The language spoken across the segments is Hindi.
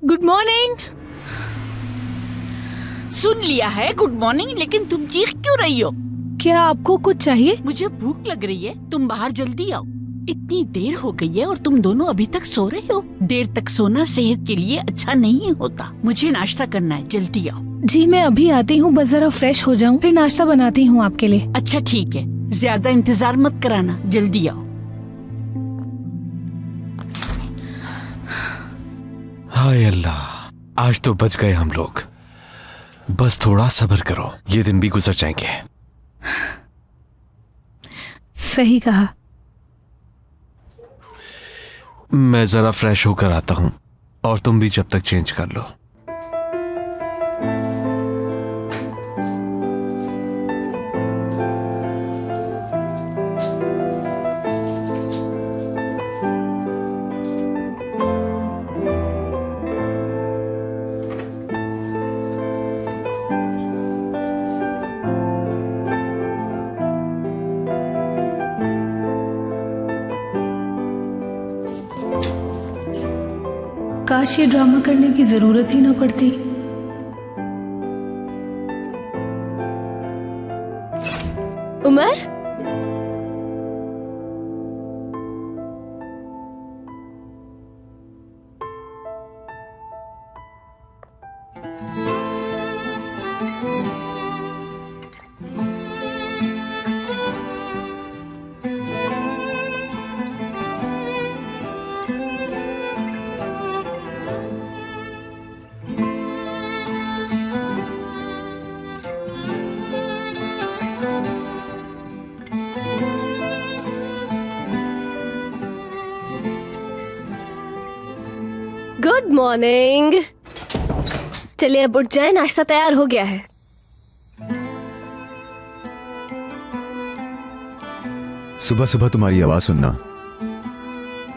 Good morning. सुन लिया है गुड मॉर्निंग, लेकिन तुम चीख क्यों रही हो? क्या आपको कुछ चाहिए? मुझे भूख लग रही है, तुम बाहर जल्दी आओ। इतनी देर हो गई है और तुम दोनों अभी तक सो रहे हो। देर तक सोना सेहत के लिए अच्छा नहीं होता। मुझे नाश्ता करना है, जल्दी आओ। जी मैं अभी आती हूँ, बस जरा फ्रेश हो जाऊँ, फिर नाश्ता बनाती हूँ आपके लिए। अच्छा ठीक है, ज्यादा इंतजार मत कराना, जल्दी आओ। हाय अल्लाह, आज तो बच गए हम लोग। बस थोड़ा सब्र करो, ये दिन भी गुजर जाएंगे। सही कहा। मैं जरा फ्रेश होकर आता हूँ और तुम भी जब तक चेंज कर लो। काश ये ड्रामा करने की जरूरत ही ना पड़ती। Umar, good morning. चलिए अब उठ जाए, नाश्ता तैयार हो गया है। सुबह सुबह तुम्हारी आवाज सुनना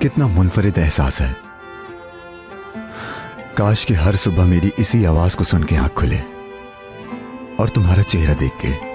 कितना मुनफरिद एहसास है। काश कि हर सुबह मेरी इसी आवाज को सुन के आंख खुले और तुम्हारा चेहरा देख के।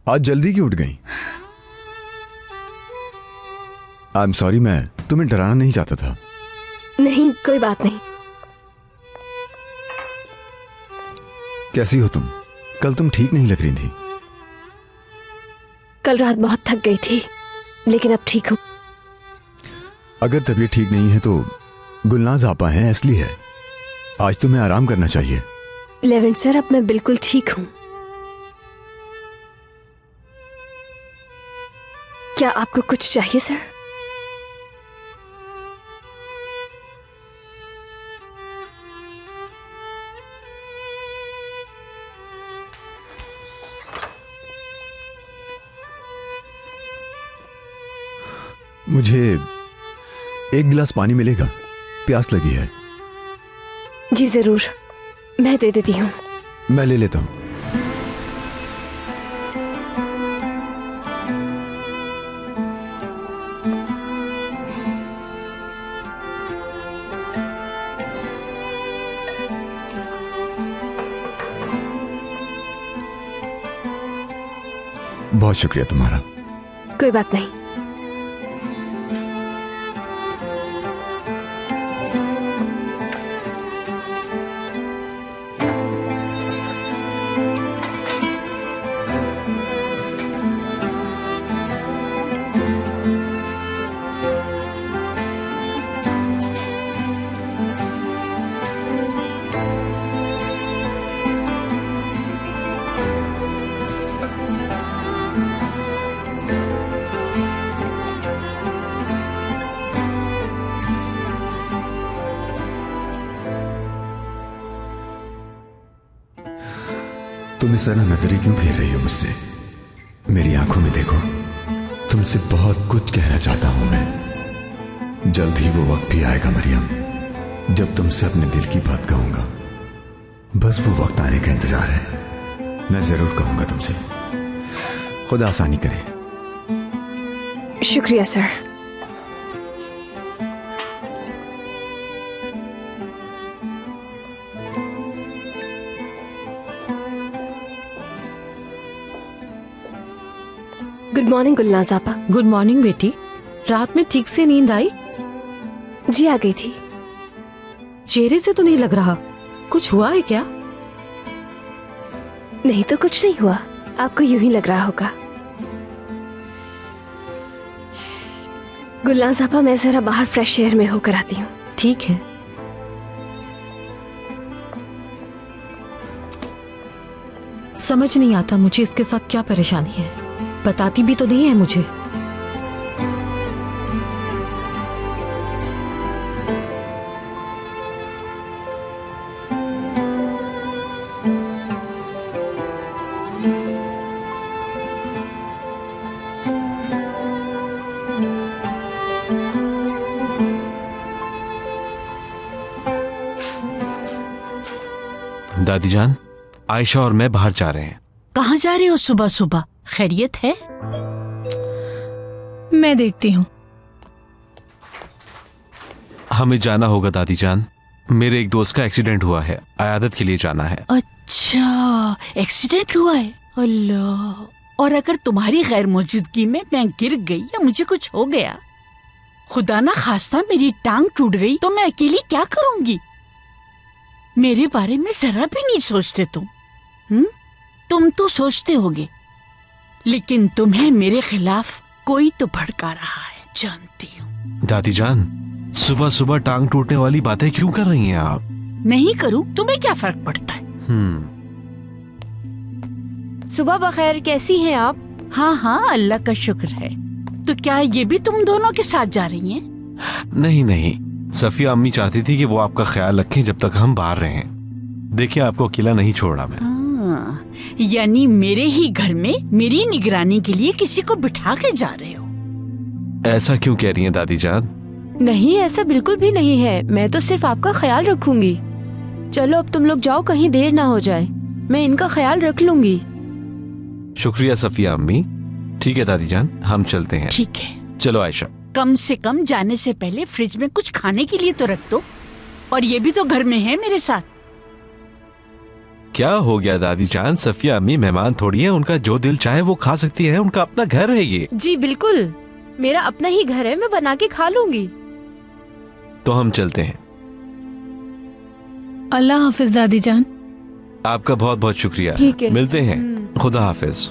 आज जल्दी क्यों उठ गई? आई एम सॉरी, मैं तुम्हें डराना नहीं चाहता था। नहीं, कोई बात नहीं। कैसी हो तुम? कल तुम ठीक नहीं लग रही थी। कल रात बहुत थक गई थी, लेकिन अब ठीक हूँ। अगर तबीयत ठीक नहीं है तो गुलनाज आपा हैं, इसलिए है। आज तुम्हें आराम करना चाहिए। लेवेंट सर, अब मैं बिल्कुल ठीक हूँ। क्या आपको कुछ चाहिए सर? मुझे एक गिलास पानी मिलेगा? प्यास लगी है। जी जरूर, मैं दे देती हूँ। मैं ले लेता हूँ। बहुत शुक्रिया तुम्हारा। कोई बात नहीं। तुम इस तरह नजरें क्यों फेर रही हो मुझसे? मेरी आंखों में देखो, तुमसे बहुत कुछ कहना चाहता हूं मैं। जल्द ही वो वक्त भी आएगा मरियम, जब तुमसे अपने दिल की बात कहूंगा। बस वो वक्त आने का इंतजार है। मैं जरूर कहूंगा तुमसे। खुदा आसानी करे। शुक्रिया सर। गुड मॉर्निंग गुलनाज आपा। गुड मॉर्निंग बेटी। रात में ठीक से नींद आई? जी आ गई थी। चेहरे से तो नहीं लग रहा, कुछ हुआ है क्या? नहीं तो कुछ नहीं हुआ, आपको यूं ही लग रहा होगा। गुलनाज आपा, मैं जरा बाहर फ्रेश एयर में होकर आती हूँ। ठीक है। समझ नहीं आता मुझे इसके साथ क्या परेशानी है। बताती भी तो नहीं है मुझे। दादी जान, आयशा और मैं बाहर जा रहे हैं। कहाँ जा रहे हो सुबह सुबह? खैरियत है? मैं देखती हूँ। हमें जाना होगा दादी जान, मेरे एक दोस्त का एक्सीडेंट हुआ है, अयादत के लिए जाना है। अच्छा, एक्सीडेंट हुआ है? अल्लाह। और अगर तुम्हारी गैर मौजूदगी में मैं गिर गई या मुझे कुछ हो गया, खुदा ना खास्ता मेरी टांग टूट गई, तो मैं अकेली क्या करूंगी? मेरे बारे में जरा भी नहीं सोचते तुम। तुम तो सोचते होगे, लेकिन तुम्हें मेरे खिलाफ कोई तो भड़का रहा है, जानती हूँ। दादी जान, सुबह सुबह टांग टूटने वाली बातें क्यों कर रही हैं आप? नहीं करूँ, तुम्हें क्या फर्क पड़ता है? सुबह बखैर, कैसी हैं आप? हाँ हाँ, अल्लाह का शुक्र है। तो क्या ये भी तुम दोनों के साथ जा रही हैं? नहीं नहीं, सफिया अम्मी चाहती थी कि वो आपका ख्याल रखें जब तक हम बाहर रहें। देखिए, आपको अकेला नहीं छोड़ा मैं। यानी मेरे ही घर में मेरी निगरानी के लिए किसी को बिठा के जा रहे हो? ऐसा क्यों कह रही हैं दादी जान? नहीं, ऐसा बिल्कुल भी नहीं है। मैं तो सिर्फ आपका ख्याल रखूंगी। चलो अब तुम लोग जाओ, कहीं देर ना हो जाए। मैं इनका ख्याल रख लूंगी। शुक्रिया सफिया अम्मी। ठीक है दादी जान, हम चलते हैं। ठीक है। चलो आयशा। कम से कम जाने से पहले फ्रिज में कुछ खाने के लिए तो रख दो। और ये भी तो घर में है मेरे साथ। क्या हो गया दादी जान? सफिया अम्मी मेहमान थोड़ी है, उनका जो दिल चाहे वो खा सकती है, उनका अपना घर है ये। जी बिल्कुल, मेरा अपना ही घर है, मैं बना के खा लूंगी। तो हम चलते हैं। अल्लाह हाफिज दादी जान। आपका बहुत बहुत शुक्रिया। ठीक है। मिलते हैं। खुदा हाफिज।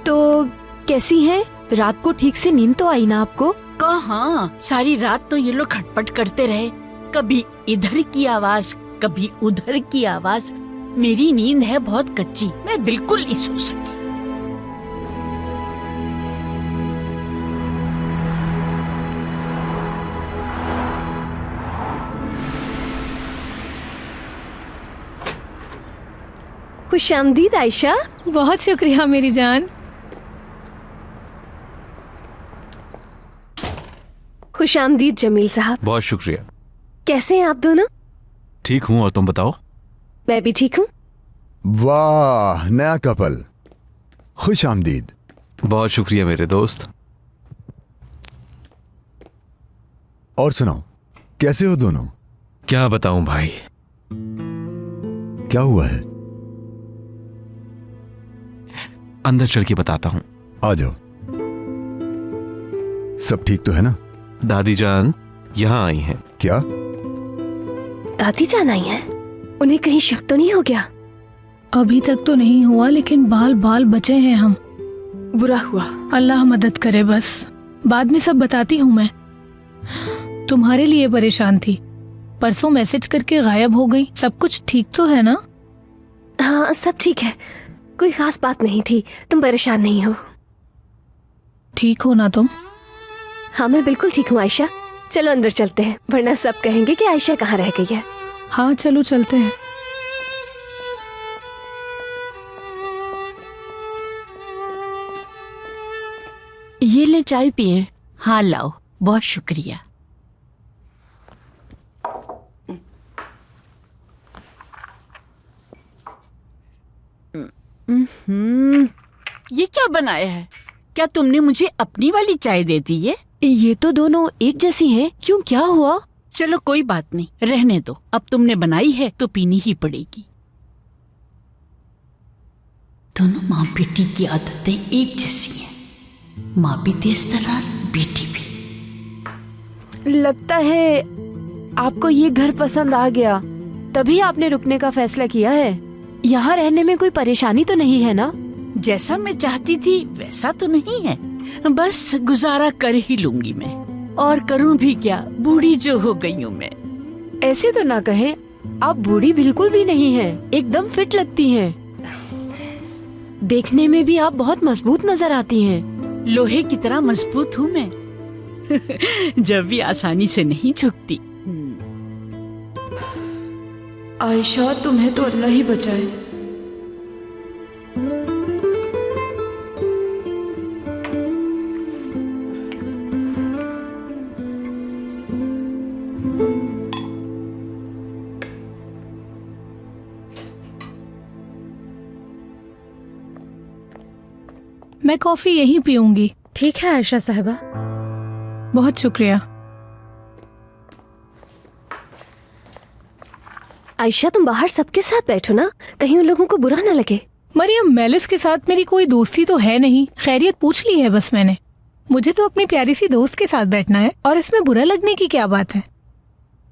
तो कैसी हैं? रात को ठीक से नींद तो आई ना आपको? कहाँ, सारी रात तो ये लोग खटपट करते रहे, कभी इधर की आवाज कभी उधर की आवाज। मेरी नींद है बहुत कच्ची, मैं बिल्कुल नहीं सो सकी। खुशामदीद आयशा। बहुत शुक्रिया मेरी जान। खुशामदीद जमील साहब। बहुत शुक्रिया। कैसे हैं आप दोनों? ठीक हूँ, और तुम बताओ? मैं भी ठीक हूँ। वाह, नया कपल, खुश आमदीद। बहुत शुक्रिया मेरे दोस्त। और सुनाओ, कैसे हो दोनों? क्या बताऊं भाई। क्या हुआ है? अंदर चल के बताता हूँ। आ जाओ। सब ठीक तो है ना? दादी जान यहाँ आई हैं। क्या? दादी जान आई हैं? उन्हें कहीं शक तो नहीं हो गया? अभी तक तो नहीं हुआ, लेकिन बाल बाल बचे हैं हम। बुरा हुआ। अल्लाह मदद करे बस। बाद में सब बताती हूँ मैं। तुम्हारे लिए परेशान थी, परसों मैसेज करके गायब हो गई। सब कुछ ठीक तो है ना? हाँ, सब ठीक है, कोई खास बात नहीं थी। तुम परेशान नहीं हो? ठीक हो ना तुम? हाँ, मैं बिल्कुल ठीक हूँ आयशा। चलो अंदर चलते हैं, वरना सब कहेंगे कि आयशा कहाँ रह गई है। हाँ चलो चलते हैं। ये ले चाय पिए। हाँ लाओ, बहुत शुक्रिया। ये क्या बनाया है? क्या तुमने मुझे अपनी वाली चाय दे दी है? ये तो दोनों एक जैसी हैं। क्यों, क्या हुआ? चलो कोई बात नहीं, रहने दो। अब तुमने बनाई है तो पीनी ही पड़ेगी। दोनों माँ बेटी की आदतें एक जैसी हैं। माँ भी तेज तर्रार, बेटी भी। लगता है आपको ये घर पसंद आ गया, तभी आपने रुकने का फैसला किया है। यहाँ रहने में कोई परेशानी तो नहीं है ना? जैसा मैं चाहती थी वैसा तो नहीं है, बस गुजारा कर ही लूंगी मैं। और करूं भी क्या, बूढ़ी जो हो गई हूँ मैं। ऐसे तो ना कहें, आप बूढ़ी बिल्कुल भी नहीं हैं, एकदम फिट लगती हैं। देखने में भी आप बहुत मजबूत नजर आती हैं। लोहे की तरह मजबूत हूँ मैं। जब भी आसानी से नहीं झुकती। आयशा, तुम्हें तो अल्लाह ही बचाए। मैं कॉफी यहीं पीऊंगी। ठीक है आयशा साहिबा। बहुत शुक्रिया। आयशा, तुम बाहर सबके साथ बैठो ना, कहीं उन लोगों को बुरा ना लगे। मरियम, मेलिस के साथ मेरी कोई दोस्ती तो है नहीं, खैरियत पूछ ली है बस मैंने। मुझे तो अपनी प्यारी सी दोस्त के साथ बैठना है, और इसमें बुरा लगने की क्या बात है?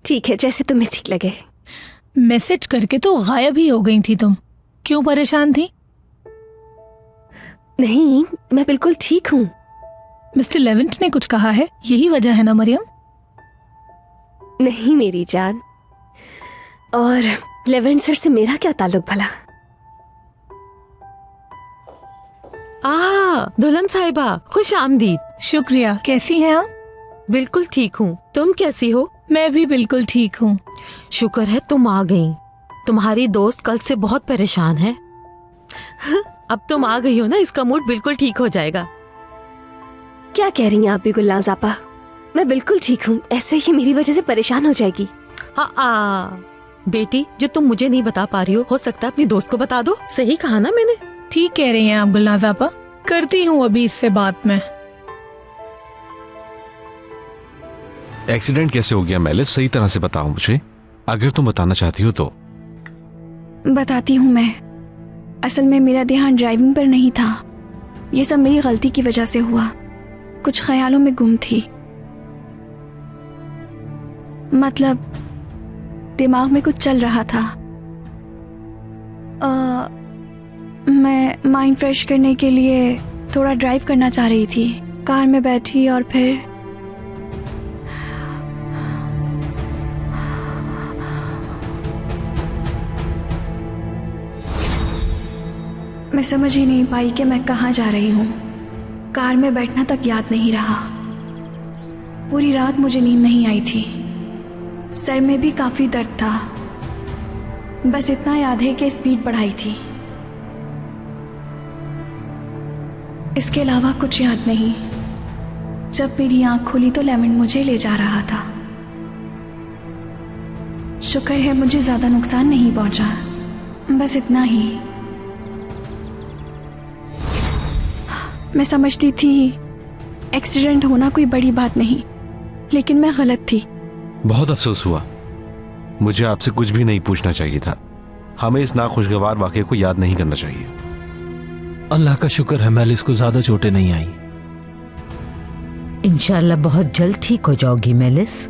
ठीक है, जैसे तुम्हें ठीक लगे। मैसेज करके तो गायब ही हो गई थी तुम। क्यों परेशान थी? नहीं, मैं बिल्कुल ठीक हूँ। मिस्टर लेवेंट ने कुछ कहा है, यही वजह है ना मरियम? नहीं मेरी जान, और लेवेंट सर से मेरा क्या ताल्लुक भला? दुल्हन साहिबा, खुश आमदीद। शुक्रिया। कैसी हैं आप? बिल्कुल ठीक हूँ, तुम कैसी हो? मैं भी बिल्कुल ठीक हूँ। शुक्र है तुम आ गई। तुम्हारी दोस्त कल से बहुत परेशान है। अब तुम आ गई हो ना, इसका मूड बिल्कुल ठीक हो जाएगा। क्या कह रही हैं आप भी गुलनाज़ आपा? मैं बिल्कुल ठीक हूँ, ऐसे ही मेरी वजह से परेशान हो जाएगी। बेटी, जो तुम मुझे नहीं बता पा रही हो सकता है अपनी दोस्त को बता दो। सही कहा ना मैंने? ठीक कह रही हैं आप गुलनाज़ आपा। करती हूँ अभी इससे बात में। एक्सीडेंट कैसे हो गया मेलिस, सही तरह से बताओ मुझे, अगर तुम बताना चाहती हो तो। बताती हूँ मैं। असल में मेरा ध्यान ड्राइविंग पर नहीं था। ये सब मेरी गलती की वजह से हुआ। कुछ ख्यालों में गुम थी। मतलब दिमाग में कुछ चल रहा था। मैं माइंड फ्रेश करने के लिए थोड़ा ड्राइव करना चाह रही थी। कार में बैठी और फिर मैं समझ ही नहीं पाई कि मैं कहाँ जा रही हूँ। कार में बैठना तक याद नहीं रहा। पूरी रात मुझे नींद नहीं आई थी। सर में भी काफ़ी दर्द था। बस इतना याद है कि स्पीड बढ़ाई थी। इसके अलावा कुछ याद नहीं। जब मेरी आंख खुली तो लेवेंट मुझे ले जा रहा था। शुक्र है मुझे ज़्यादा नुकसान नहीं पहुंचा, बस इतना ही। मैं समझती थी एक्सीडेंट होना कोई बड़ी बात नहीं, लेकिन मैं गलत थी। बहुत अफसोस हुआ, मुझे आपसे कुछ भी नहीं पूछना चाहिए था। हमें इस नाखुशगवार वाक़ये को याद नहीं करना चाहिए। अल्लाह का शुक्र है मेलिस को ज्यादा चोटें नहीं आई। इंशाल्लाह बहुत जल्द ठीक हो जाओगी मेलिस।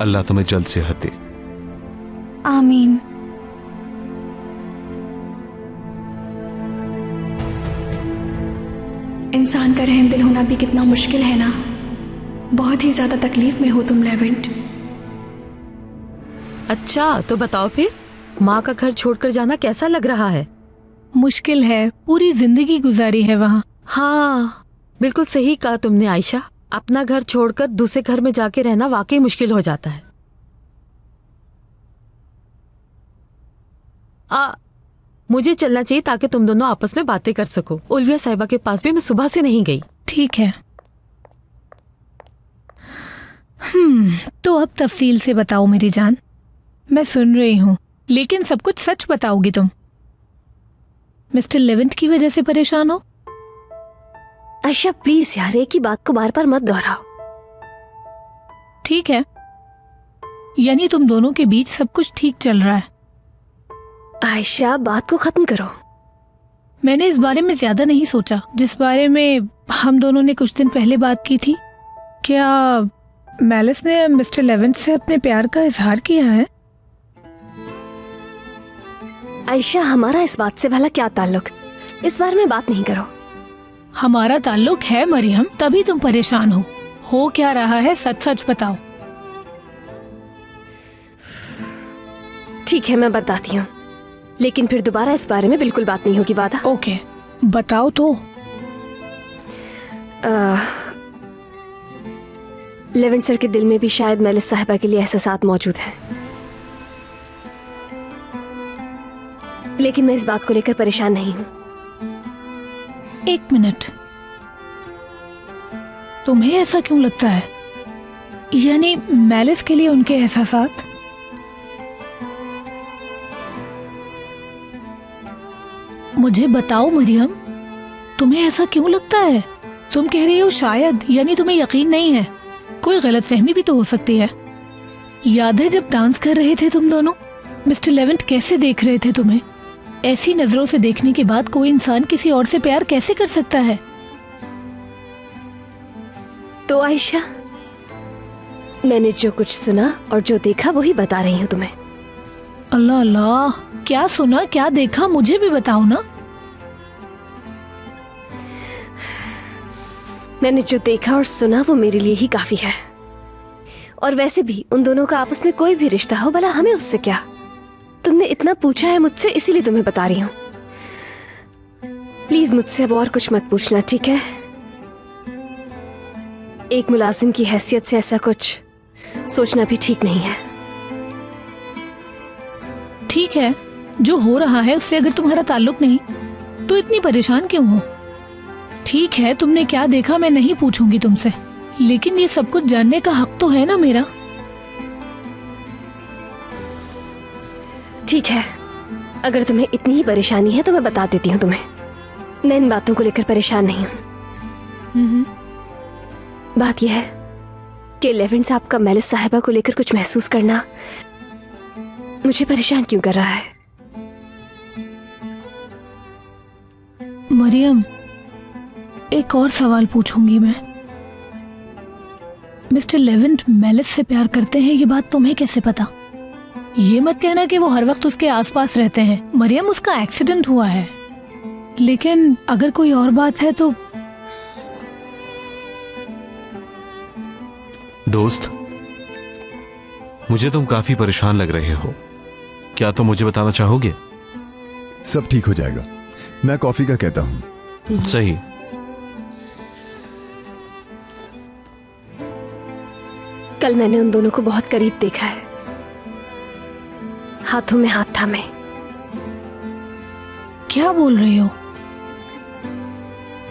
अल्लाह तुम्हें जल्द सेहत दे। आमीन। इंसान का रहम दिल होना भी कितना मुश्किल है ना। बहुत ही ज्यादा तकलीफ में हो तुम लेवेंट। अच्छा तो बताओ फिर, माँ का घर छोड़कर जाना कैसा लग रहा है? मुश्किल है, पूरी जिंदगी गुजारी है वहाँ। हाँ बिल्कुल सही कहा तुमने आयशा। अपना घर छोड़कर दूसरे घर में जाके रहना वाकई मुश्किल हो जाता है। मुझे चलना चाहिए ताकि तुम दोनों आपस में बातें कर सको। उल्विया साहिबा के पास भी मैं सुबह से नहीं गई। ठीक है। तो अब तफसील से बताओ मेरी जान। मैं सुन रही हूँ, लेकिन सब कुछ सच बताओगी तुम? मिस्टर लेवेंट की वजह से परेशान हो? आयशा प्लीज यार, एक ही बात को बार बार मत दोहराओ। ठीक है, यानी तुम दोनों के बीच सब कुछ ठीक चल रहा है। आयशा बात को खत्म करो। मैंने इस बारे में ज्यादा नहीं सोचा जिस बारे में हम दोनों ने कुछ दिन पहले बात की थी। क्या मेलिस ने मिस्टर लेवेंट से अपने प्यार का इजहार किया है? आयशा हमारा इस बात से भला क्या ताल्लुक? इस बारे में बात नहीं करो। हमारा ताल्लुक है मरियम, तभी तुम परेशान हो क्या रहा है? सच सच बताओ। ठीक है मैं बताती हूँ, लेकिन फिर दोबारा इस बारे में बिल्कुल बात नहीं होगी, वादा? ओके बताओ तो। लेवेंट सर के दिल में भी शायद मेलिस साहिबा के लिए एहसासात मौजूद हैं, लेकिन मैं इस बात को लेकर परेशान नहीं हूँ। एक मिनट, तुम्हें ऐसा क्यों लगता है? यानी मेलिस के लिए उनके एहसासात? मुझे बताओ मरियम, तुम्हें ऐसा क्यों लगता है? तुम कह रही हो शायद, यानी तुम्हें यकीन नहीं है। कोई गलतफहमी भी तो हो सकती है। याद है जब डांस कर रहे थे तुम दोनों, मिस्टर लेवेंट कैसे देख रहे थे तुम्हें? ऐसी नजरों से देखने के बाद कोई इंसान किसी और से प्यार कैसे कर सकता है? तो आयशा, मैंने जो कुछ सुना और जो देखा वही बता रही हूँ तुम्हें। अल्लाह अल्लाह, क्या सुना क्या देखा मुझे भी बताओ ना। मैंने जो देखा और सुना वो मेरे लिए ही काफी है। और वैसे भी उन दोनों का आपस में कोई भी रिश्ता हो, भला हमें उससे क्या? तुमने इतना पूछा है मुझसे, इसीलिए तुम्हें बता रही हूँ। प्लीज मुझसे अब और कुछ मत पूछना, ठीक है? एक मुलाजिम की हैसियत से ऐसा कुछ सोचना भी ठीक नहीं है। ठीक है, जो हो रहा है उससे अगर तुम्हारा ताल्लुक नहीं तो इतनी परेशान क्यों हो? ठीक है, तुमने क्या देखा मैं नहीं पूछूंगी तुमसे, लेकिन ये सब कुछ जानने का हक तो है ना मेरा। ठीक है, अगर तुम्हें इतनी ही परेशानी है तो मैं बता देती हूँ तुम्हें। मैं इन बातों को लेकर परेशान नहीं हूँ। बात यह है कि लेवेंट साहब का मेलिस साहिबा को लेकर कुछ महसूस करना मुझे परेशान क्यों कर रहा है? मरियम, एक और सवाल पूछूंगी मैं। मिस्टर लेवेंट मेलिस से प्यार करते हैं, ये बात तुम्हें कैसे पता? ये मत कहना कि वो हर वक्त उसके आसपास रहते हैं। मरियम, उसका एक्सीडेंट हुआ है, लेकिन अगर कोई और बात है तो। दोस्त, मुझे तुम काफी परेशान लग रहे हो, क्या तुम मुझे बताना चाहोगे? सब ठीक हो जाएगा, मैं कॉफी का कहता हूँ। सही। कल मैंने उन दोनों को बहुत करीब देखा है, हाथों में हाथ थामे। क्या बोल रही हो?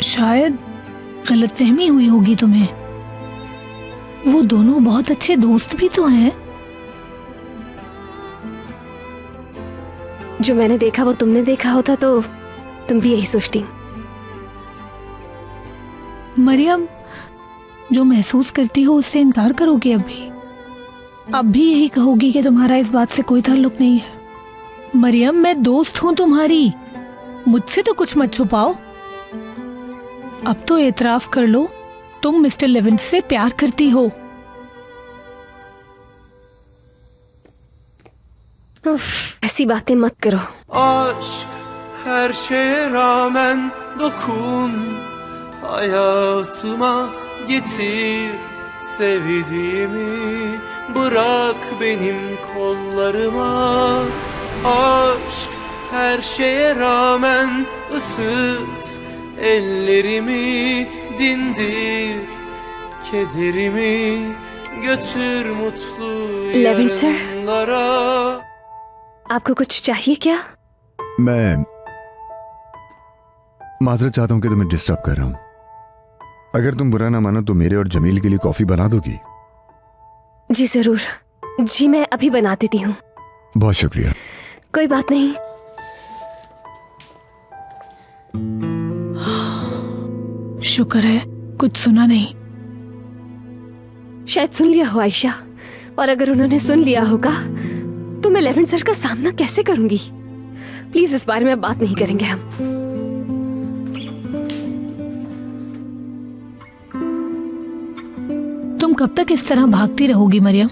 शायद गलतफहमी हुई होगी तुम्हें। वो दोनों बहुत अच्छे दोस्त भी तो हैं। जो मैंने देखा वो तुमने देखा होता तो तुम भी यही सोचती। मरियम, जो महसूस करती हो उससे इनकार करोगी अब भी यही कहोगी कि तुम्हारा इस बात से कोई ताल्लुक नहीं है। मरियम, मैं दोस्त हूं तुम्हारी, मुझसे तो कुछ मत छुपाओ। अब तो एतराफ कर लो, तुम मिस्टर लेविन से प्यार करती हो। ऐसी बातें मत करो। Aşk her şeye rağmen dokun, hayatıma getir sevdiğimi, bırak benim kollarıma. Aşk her şeye rağmen ısıt ellerimi, dindir kederimi, götür mutlu लेविन सर, yarınlara. आपको कुछ चाहिए क्या? मैं माजरत चाहता हूं कि तुम्हें डिस्टर्ब कर रहा हूं। अगर तुम बुरा ना मानो तो मेरे और जमील के लिए कॉफी बना दोगी? जी जरूर। जी मैं अभी बना देती हूँ। बहुत शुक्रिया। कोई बात नहीं। शुक्र है कुछ सुना नहीं। शायद सुन लिया हो आयशा, और अगर उन्होंने सुन लिया होगा तो मैं लेविन सर का सामना कैसे करूंगी? प्लीज इस बारे में बात नहीं करेंगे हम। तुम कब तक इस तरह भागती रहोगी मरियम?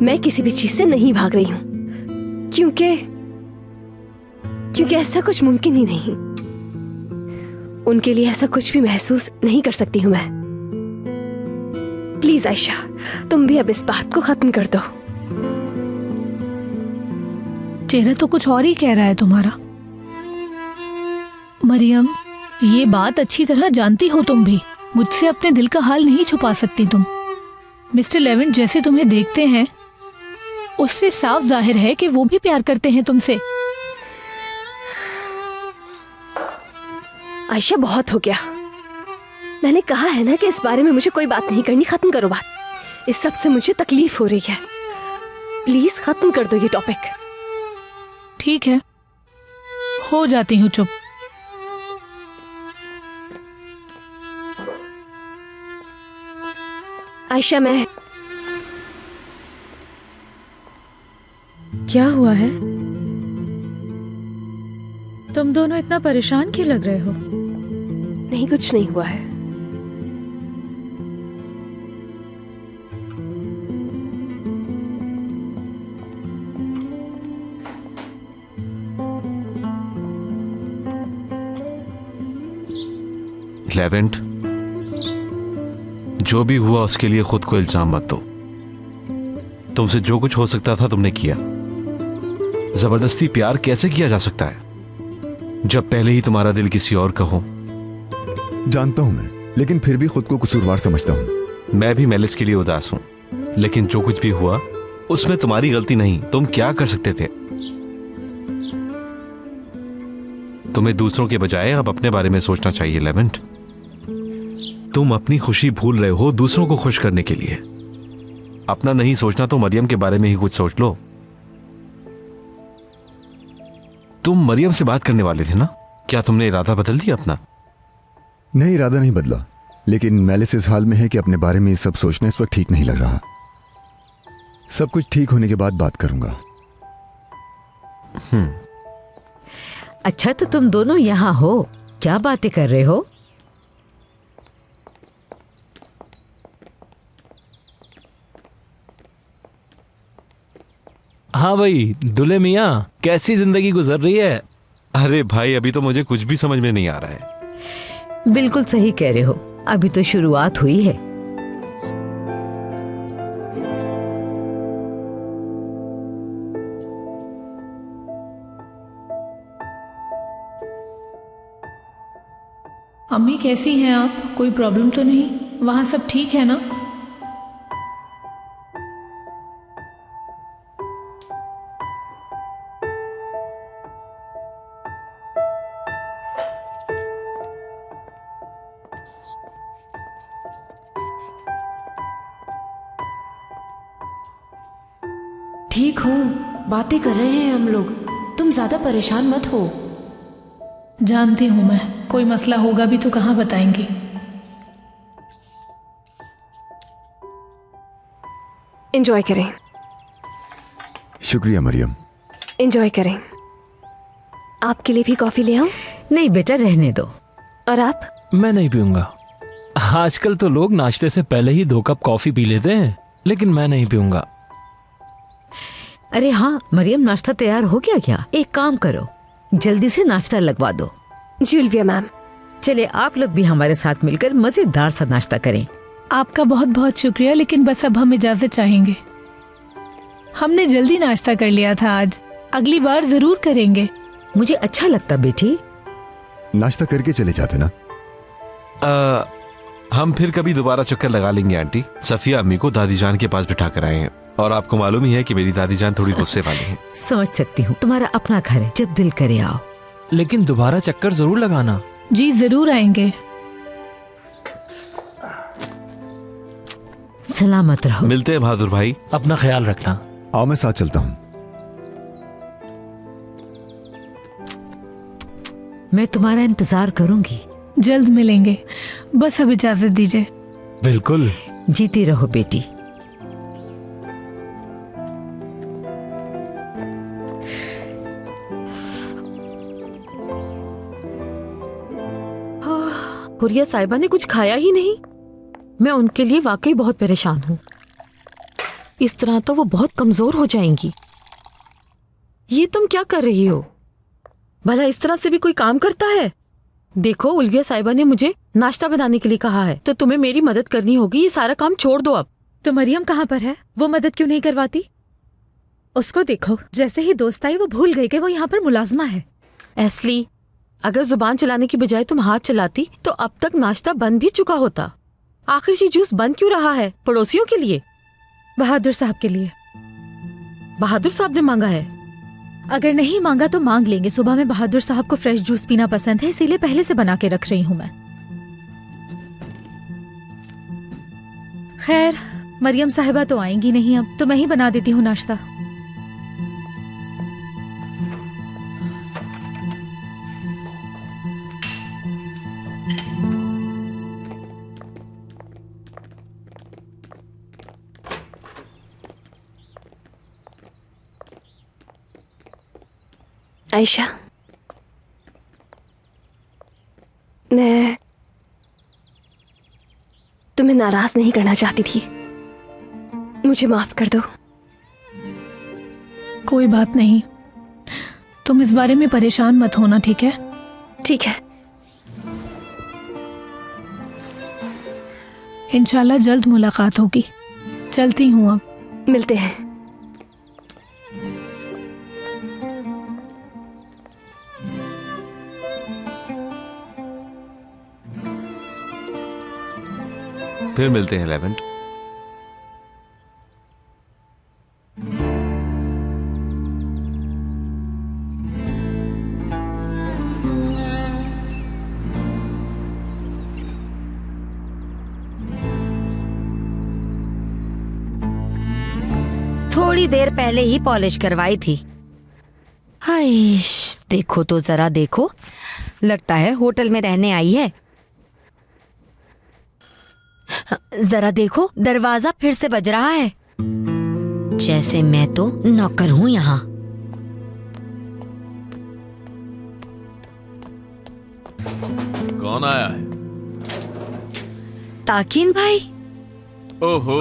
मैं किसी भी चीज से नहीं भाग रही हूं, क्योंकि ऐसा कुछ मुमकिन ही नहीं। उनके लिए ऐसा कुछ भी महसूस नहीं कर सकती हूं मैं। प्लीज आयशा, तुम भी अब इस बात को खत्म कर दो। चेहरा तो कुछ और ही कह रहा है तुम्हारा। मरियम, ये बात अच्छी तरह जानती हो तुम भी। मुझसे अपने दिल का हाल नहीं छुपा सकती तुम। मिस्टर लेविन जैसे तुम्हें देखते हैं उससे साफ जाहिर है कि वो भी प्यार करते हैं तुमसे। आयशा, बहुत हो गया। मैंने कहा है ना कि इस बारे में मुझे कोई बात नहीं करनी। खत्म करो बात। इस सब से मुझे तकलीफ हो रही है। प्लीज खत्म कर दो ये टॉपिक। ठीक है, हो जाती हूँ चुप। आयशा, मैं क्या हुआ है? तुम दोनों इतना परेशान क्यों लग रहे हो? नहीं, कुछ नहीं हुआ है। लेवेंट, जो भी हुआ उसके लिए खुद को इल्जाम मत दो। तुमसे जो कुछ हो सकता था तुमने किया। जबरदस्ती प्यार कैसे किया जा सकता है जब पहले ही तुम्हारा दिल किसी और का हो? जानता हूं मैं, लेकिन फिर भी खुद को कसूरवार समझता हूं। मैं भी मेलिस के लिए उदास हूं, लेकिन जो कुछ भी हुआ उसमें तुम्हारी गलती नहीं। तुम क्या कर सकते थे? तुम्हें दूसरों के बजाय अब अपने बारे में सोचना चाहिए लेवेंट। तुम अपनी खुशी भूल रहे हो दूसरों को खुश करने के लिए। अपना नहीं सोचना तो मरियम के बारे में ही कुछ सोच लो। तुम मरियम से बात करने वाले थे ना? क्या तुमने इरादा बदल दिया अपना? नहीं, इरादा नहीं बदला, लेकिन मेलिस इस हाल में है कि अपने बारे में ये सब सोचना इस वक्त ठीक नहीं लग रहा। सब कुछ ठीक होने के बाद बात करूंगा। अच्छा, तो तुम दोनों यहाँ हो, क्या बातें कर रहे हो? हाँ भाई, दुल्हे मियाँ कैसी जिंदगी गुजर रही है? अरे भाई, अभी तो मुझे कुछ भी समझ में नहीं आ रहा है। बिल्कुल सही कह रहे हो, अभी तो शुरुआत हुई है। अम्मी कैसी हैं आप? कोई प्रॉब्लम तो नहीं? वहाँ सब ठीक है ना? ठीक हूँ, बातें कर रहे हैं हम लोग, तुम ज्यादा परेशान मत हो। जानती हूँ मैं, कोई मसला होगा भी तो कहाँ बताएंगी। एंजॉय करें। शुक्रिया मरियम। एंजॉय करें। आपके लिए भी कॉफी ले आऊं? नहीं बेटा, रहने दो। और आप? मैं नहीं पीऊंगा। आजकल तो लोग नाश्ते से पहले ही 2 कप कॉफी पी लेते हैं, लेकिन मैं नहीं पीऊंगा। अरे हाँ मरियम, नाश्ता तैयार हो गया क्या? एक काम करो, जल्दी से नाश्ता लगवा दो। जी उल्विया मैम। चले आप लोग भी हमारे साथ मिलकर मजेदार सा नाश्ता करें। आपका बहुत बहुत शुक्रिया, लेकिन बस अब हम इजाजत चाहेंगे। हमने जल्दी नाश्ता कर लिया था आज, अगली बार जरूर करेंगे। मुझे अच्छा लगता बेटी। नाश्ता करके चले जाते ना। हम फिर कभी दोबारा चक्कर लगा लेंगे आंटी। सफिया अम्मी को दादी जान के पास बिठा कर आए हैं, और आपको मालूम ही है कि मेरी दादी जान थोड़ी गुस्से वाली है। समझ सकती हूँ, तुम्हारा अपना घर है, जब दिल करे आओ। लेकिन दोबारा चक्कर जरूर लगाना। जी जरूर आएंगे। सलामत रहो। मिलते हैं बहादुर भाई। अपना ख्याल रखना। आओ मैं साथ चलता हूँ। मैं तुम्हारा इंतजार करूंगी। जल्द मिलेंगे, बस अब इजाजत दीजिए। बिल्कुल। जीती रहो बेटी। हुरिया साहिबा ने कुछ खाया ही नहीं। मैं उनके लिए वाकई बहुत परेशान हूँ। इस तरह तो वो बहुत कमजोर हो जाएंगी। ये तुम क्या कर रही हो? भला इस तरह से भी कोई काम करता है? देखो, उल्विया साहिबा ने मुझे नाश्ता बनाने के लिए कहा है, तो तुम्हें मेरी मदद करनी होगी। ये सारा काम छोड़ दो अब। तो मरियम कहाँ पर है? वो मदद क्यों नहीं करवाती? उसको देखो, जैसे ही दोस्त आई वो भूल गई कि वो यहाँ पर मुलाजमा है। एस्ली, अगर जुबान चलाने की बजाय तुम हाथ चलाती तो अब तक नाश्ता बन भी चुका होता। आखिर ये जूस बन क्यों रहा है? पड़ोसियों के लिए? बहादुर साहब के लिए। बहादुर साहब ने मांगा है? अगर नहीं मांगा तो मांग लेंगे। सुबह में बहादुर साहब को फ्रेश जूस पीना पसंद है, इसीलिए पहले से बना के रख रही हूँ मैं। खैर, मरियम साहिबा तो आएंगी नहीं अब, तो मैं ही बना देती हूँ नाश्ता। आयशा, मैं तुम्हें नाराज नहीं करना चाहती थी, मुझे माफ कर दो। कोई बात नहीं, तुम इस बारे में परेशान मत होना, ठीक है? ठीक है। इंशाल्लाह जल्द मुलाकात होगी। चलती हूँ अब। मिलते हैं। फिर मिलते हैं लेवेंट। थोड़ी देर पहले ही पॉलिश करवाई थी। हाय, देखो तो जरा देखो, लगता है होटल में रहने आई है। जरा देखो, दरवाजा फिर से बज रहा है, जैसे मैं तो नौकर हूं यहाँ। कौन आया है? ताकिन भाई। ओहो,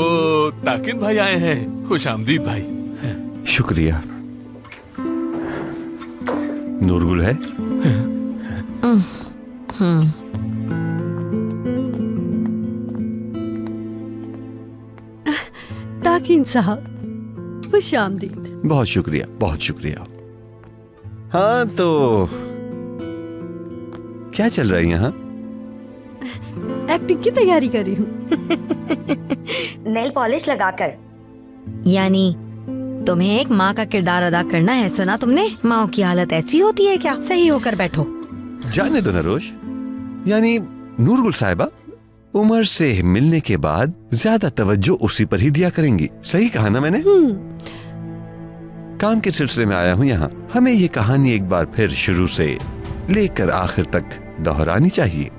ताकिन भाई आए हैं। खुश आमदीद भाई। शुक्रिया। नूरगुल है? ताकिन साहब, खुश आमदीद। बहुत शुक्रिया, बहुत शुक्रिया। हाँ तो क्या चल रहा है यहाँ? एक्टिंग की तैयारी कर रही हूँ। नेल पॉलिश लगाकर। यानी तुम्हें एक माँ का किरदार अदा करना है, सुना तुमने? माँ की हालत ऐसी होती है क्या? सही होकर बैठो। जाने दो नरोश, यानी नूरगुल साहिबा उमर से मिलने के बाद ज्यादा तवज्जो उसी पर ही दिया करेंगी। सही कहा ना मैंने? काम के सिलसिले में आया हूँ यहाँ। हमें ये कहानी एक बार फिर शुरू से लेकर आखिर तक दोहरानी चाहिए।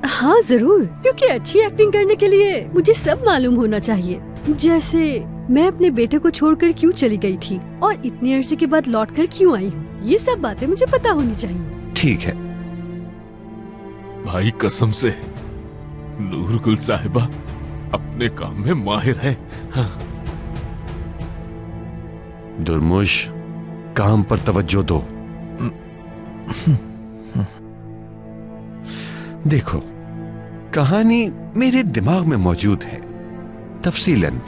हाँ जरूर, क्योंकि अच्छी एक्टिंग करने के लिए मुझे सब मालूम होना चाहिए। जैसे मैं अपने बेटे को छोड़कर क्यों चली गई थी और इतने अरसे के बाद लौटकर क्यों आई हूँ, ये सब बातें मुझे पता होनी चाहिए। ठीक है भाई, कसम से नूरगुल साहिबा अपने काम में माहिर है। हाँ। दुर्मुश, काम पर तवज्जो दो। देखो, कहानी मेरे दिमाग में मौजूद है तफसीलन।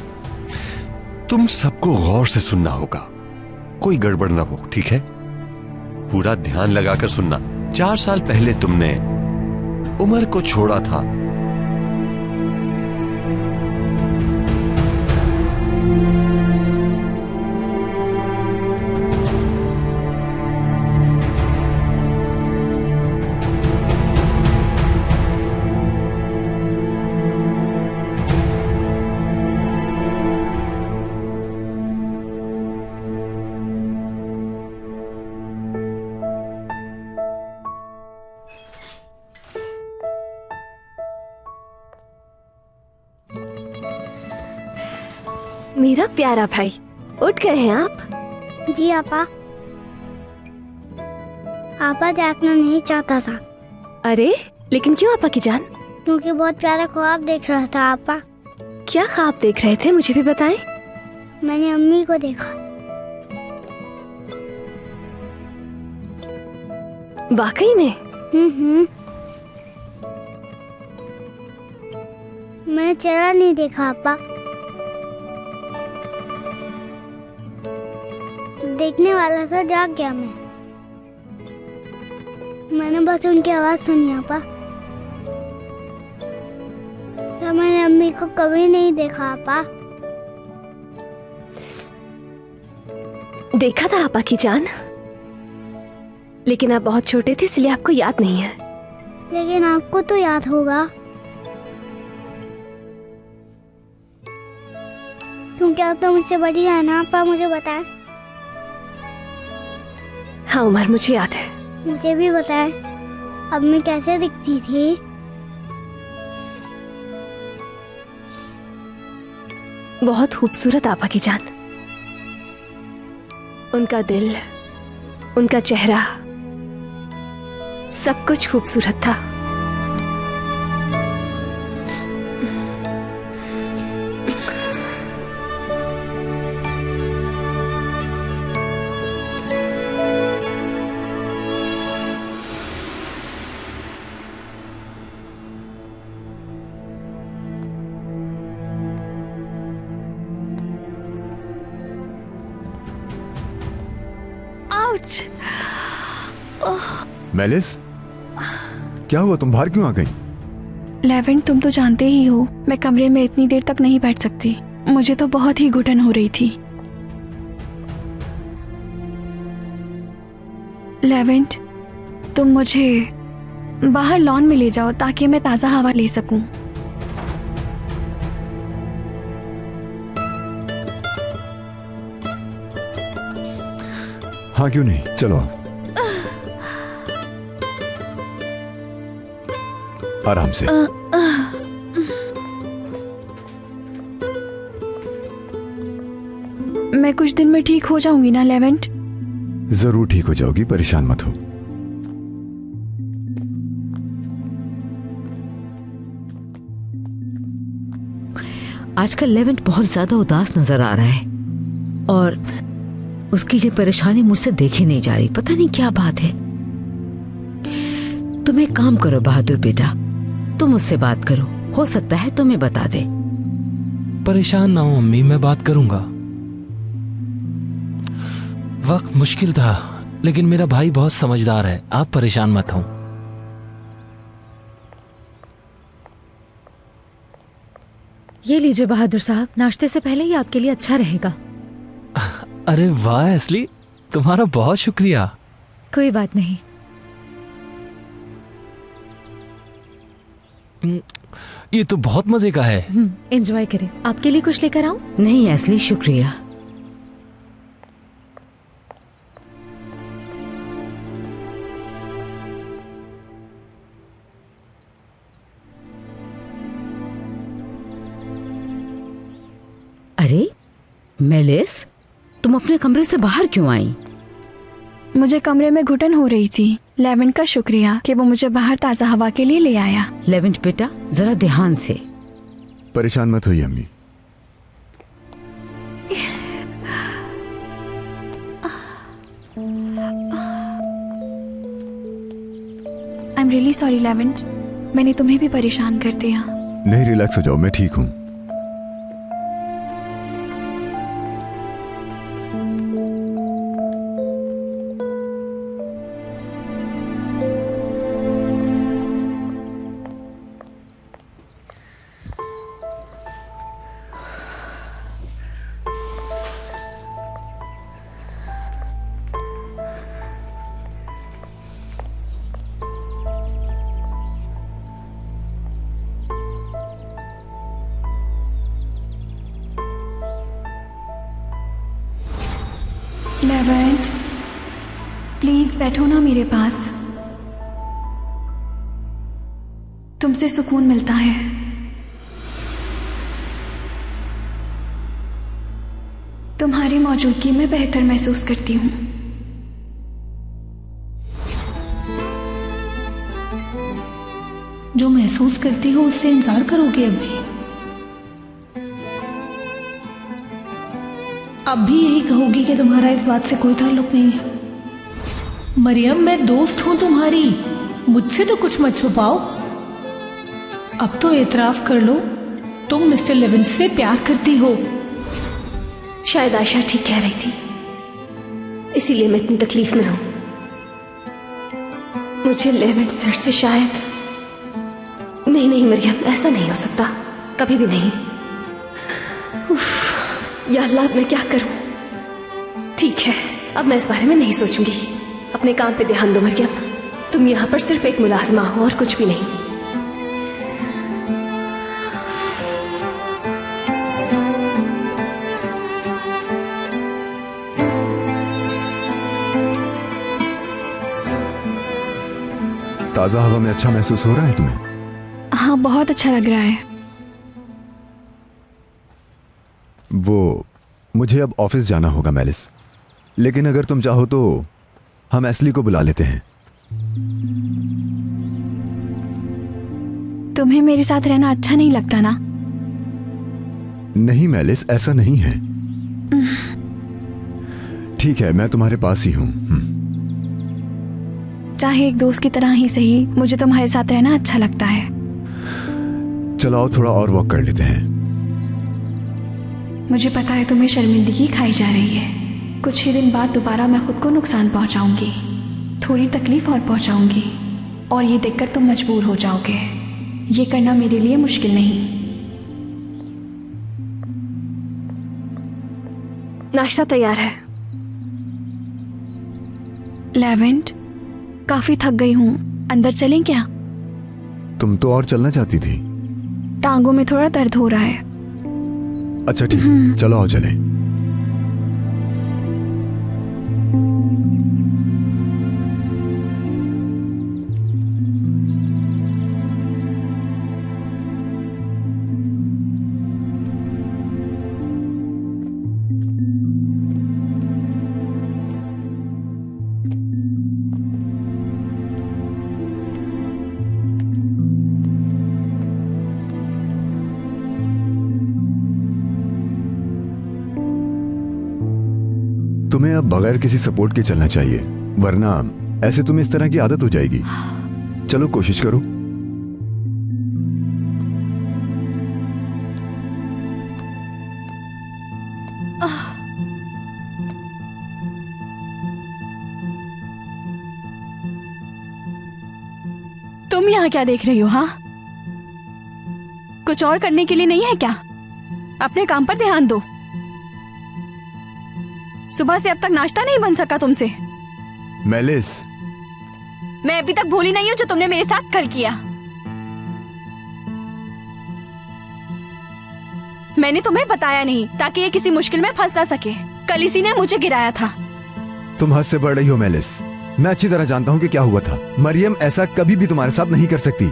तुम सबको गौर से सुनना होगा, कोई गड़बड़ ना हो, ठीक है? पूरा ध्यान लगाकर सुनना। 4 साल पहले तुमने उमर को छोड़ा था। मेरा प्यारा भाई, उठ गए हैं आप? जी आपा। आपा जागना नहीं चाहता था। अरे लेकिन क्यों आपा की जान? क्योंकि बहुत प्यारा ख्वाब देख रहा था आपा। क्या ख्वाब देख रहे थे, मुझे भी बताएं। मैंने अम्मी को देखा। वाकई में? मैंने चेहरा नहीं देखा आपा। देखने वाला था, जाग गया मैंने बस उनकी आवाज सुनी आपा। तो मैंने अम्मी को कभी नहीं देखा आपा। देखा था आपा की जान, लेकिन आप बहुत छोटे थे इसलिए आपको याद नहीं है। लेकिन आपको तो याद होगा, क्योंकि आप तो मुझसे बड़ी है ना आपा। मुझे बताएं। हाँ उमर, मुझे याद है। मुझे भी बताएं, अम्मी कैसे दिखती थी? बहुत खूबसूरत आपा की जान। उनका दिल, उनका चेहरा, सब कुछ खूबसूरत था। मेलिस, क्या हुआ? तुम बाहर क्यों आ गई? लेवेंट, तुम तो जानते ही हो मैं कमरे में इतनी देर तक नहीं बैठ सकती। मुझे तो बहुत ही घुटन हो रही थी। लेवेंट, तुम मुझे बाहर लॉन में ले जाओ ताकि मैं ताज़ा हवा ले सकूं। हाँ क्यों नहीं, चलो आराम से। मैं कुछ दिन में ठीक हो जाऊंगी ना लेवेंट? जरूर ठीक हो जाओगी, परेशान मत हो। आजकल लेवेंट बहुत ज्यादा उदास नजर आ रहा है और उसकी ये परेशानी मुझसे देखी नहीं जा रही। पता नहीं क्या बात है। तुम एक काम करो बहादुर बेटा, तुम उससे बात करो, हो सकता है तुम्हें बता दे। परेशान ना हो अम्मी, मैं बात करूंगा। वक्त मुश्किल था लेकिन मेरा भाई बहुत समझदार है, आप परेशान मत हो। ये लीजिए बहादुर साहब, नाश्ते से पहले ही आपके लिए अच्छा रहेगा। अरे वाह असली, तुम्हारा बहुत शुक्रिया। कोई बात नहीं। ये तो बहुत मजे का है। एंजॉय करें। आपके लिए कुछ लेकर आऊं? नहीं असली, शुक्रिया। मेलिस, तुम अपने कमरे से बाहर क्यों आई? मुझे कमरे में घुटन हो रही थी। लेवेंट का शुक्रिया कि वो मुझे बाहर ताज़ा हवा के लिए ले आया। लेवेंट बेटा, जरा ध्यान से। परेशान मत होइए अम्मी। I am really sorry Levant, मैंने तुम्हें भी परेशान कर दिया। नहीं, रिलैक्स हो जाओ, मैं ठीक हूँ। लेवेंट, प्लीज बैठो ना मेरे पास, तुमसे सुकून मिलता है। तुम्हारी मौजूदगी में बेहतर महसूस करती हूँ। जो महसूस करती हो उससे इनकार करोगे अभी? अब भी यही कहोगी कि तुम्हारा इस बात से कोई ताल्लुक नहीं है? मरियम, मैं दोस्त हूं तुम्हारी, मुझसे तो कुछ मत छुपाओ। अब तो एतराफ कर लो, तुम मिस्टर लेवेंट से प्यार करती हो। शायद आयशा ठीक कह रही थी, इसीलिए मैं इतनी तकलीफ में हूं। मुझे लेवेंट सर से शायद नहीं मरियम, ऐसा नहीं हो सकता, कभी भी नहीं। या अल्लाह, अब मैं क्या करूं? ठीक है, अब मैं इस बारे में नहीं सोचूंगी। अपने काम पे ध्यान दो मरियम, तुम यहां पर सिर्फ एक मुलाजमा हो और कुछ भी नहीं। ताजा हवा में अच्छा महसूस हो रहा है तुम्हें? हाँ, बहुत अच्छा लग रहा है। वो मुझे अब ऑफिस जाना होगा मेलिस, लेकिन अगर तुम चाहो तो हम एस्ली को बुला लेते हैं। तुम्हें मेरे साथ रहना अच्छा नहीं लगता ना? नहीं मेलिस, ऐसा नहीं है। ठीक है, मैं तुम्हारे पास ही हूं। चाहे एक दोस्त की तरह ही सही, मुझे तुम्हारे साथ रहना अच्छा लगता है। चलो आओ, थोड़ा और वॉक कर लेते हैं। मुझे पता है तुम्हें शर्मिंदगी खाई जा रही है। कुछ ही दिन बाद दोबारा मैं खुद को नुकसान पहुंचाऊंगी, थोड़ी तकलीफ और पहुंचाऊंगी, और ये देखकर तुम मजबूर हो जाओगे। ये करना मेरे लिए मुश्किल नहीं। नाश्ता तैयार है। लेवेंट, काफी थक गई हूँ, अंदर चलें क्या? तुम तो और चलना चाहती थी। टांगों में थोड़ा दर्द हो रहा है। अच्छा ठीक, चलो आओ चलें। तुम्हें अब बगैर किसी सपोर्ट के चलना चाहिए, वरना ऐसे तुम्हें इस तरह की आदत हो जाएगी। चलो कोशिश करो। तुम यहाँ क्या देख रही हो? हाँ, कुछ और करने के लिए नहीं है क्या? अपने काम पर ध्यान दो। सुबह से अब तक नाश्ता नहीं बन सका तुमसे। मेलिस, मैं अभी तक भूली नहीं हूँ जो तुमने मेरे साथ कल किया। मैंने तुम्हें बताया नहीं ताकि ये किसी मुश्किल में फंस ना सके। कल इसी ने मुझे गिराया था। तुम हद से बढ़ रही हो मेलिस। मैं अच्छी तरह जानता हूँ कि क्या हुआ था। मरियम ऐसा कभी भी तुम्हारे साथ नहीं कर सकती।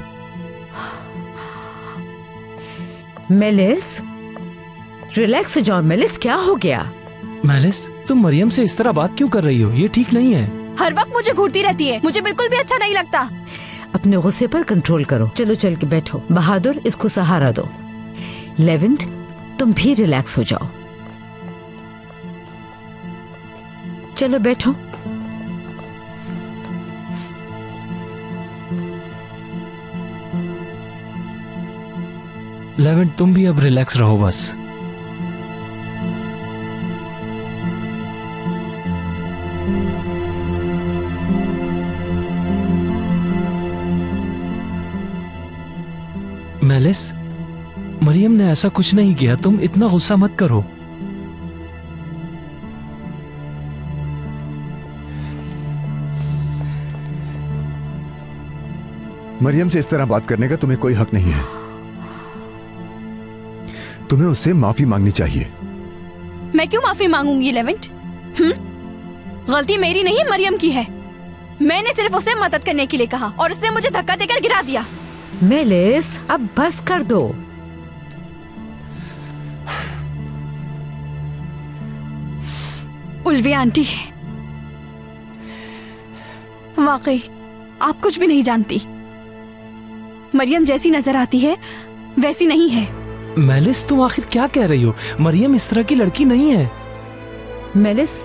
मेलिस, रिलैक्स हो जाओ मेलिस, क्या हो गया? मेलिस, तुम मरियम से इस तरह बात क्यों कर रही हो? ये ठीक नहीं है। हर वक्त मुझे घूरती रहती है, मुझे बिल्कुल भी अच्छा नहीं लगता। अपने गुस्से पर कंट्रोल करो। चलो चल के बैठो। बहादुर, इसको सहारा दो। लेवेंट, तुम भी रिलैक्स हो जाओ। चलो बैठो। लेवेंट, तुम भी अब रिलैक्स रहो बस। मेलिस, मरियम ने ऐसा कुछ नहीं किया, तुम इतना गुस्सा मत करो। मरियम से इस तरह बात करने का तुम्हें कोई हक नहीं है। तुम्हें उससे माफी मांगनी चाहिए। मैं क्यों माफी मांगूंगी लेवेंट? गलती मेरी नहीं, मरियम की है। मैंने सिर्फ उसे मदद करने के लिए कहा और उसने मुझे धक्का देकर गिरा दिया। मेलिस, अब बस कर दो। उल्वी आंटी, वाकई आप कुछ भी नहीं जानती। मरियम जैसी नजर आती है वैसी नहीं है। मेलिस, तुम आखिर क्या कह रही हो? मरियम इस तरह की लड़की नहीं है। मेलिस,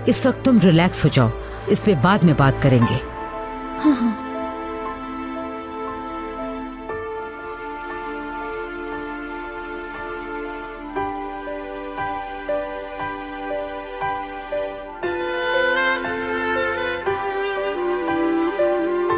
इस वक्त तुम रिलैक्स हो जाओ, इस पे बाद में बात करेंगे। हाँ।